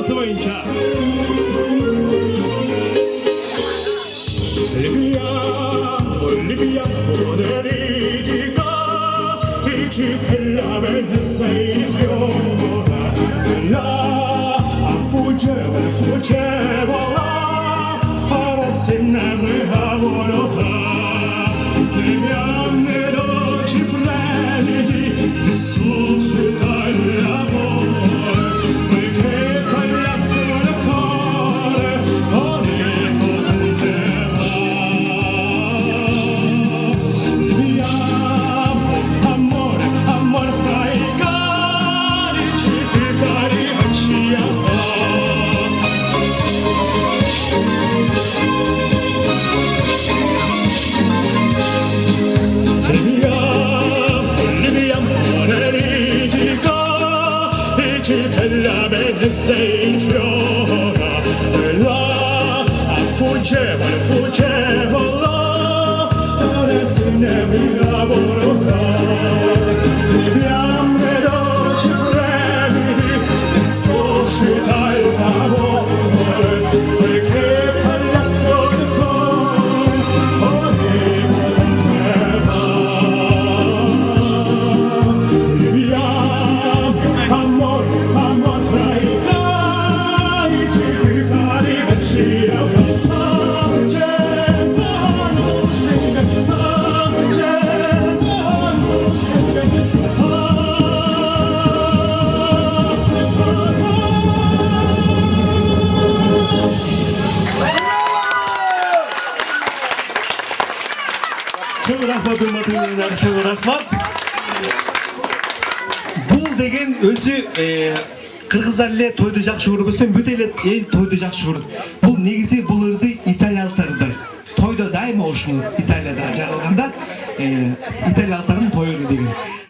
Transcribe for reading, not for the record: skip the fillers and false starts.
To'g'risi bo'yicha. Libya, Monerica, e ci pellava nel sei fiora. La fuggevo là, ora se ne lavoro là. Neviamo dolci freddi, nessuno dal lavoro, perché con l'acqua del cuore ogni potente va. Viviamo, amore, amore fra i calici, i cari ci la bella sei fiora la fuggevo là adesso ne mi lavoro là viviamo le dolci freddi e società il lavoro perché per l'acqua del cuore ogni potente va viviamo amore fra i calici, i cari ci Çok rahmat hürmetli dinleyenler, çok rahmat. Бул деген өзү кыргыздар эле тойду жакшы көрүп өссө бүт эле эл тойду жакшы көрөт. Бул негизи бул ырды италиялыктардыр. Тойдо дайыма ушул Италияда жаралганда италиялыктардын той ыры деген.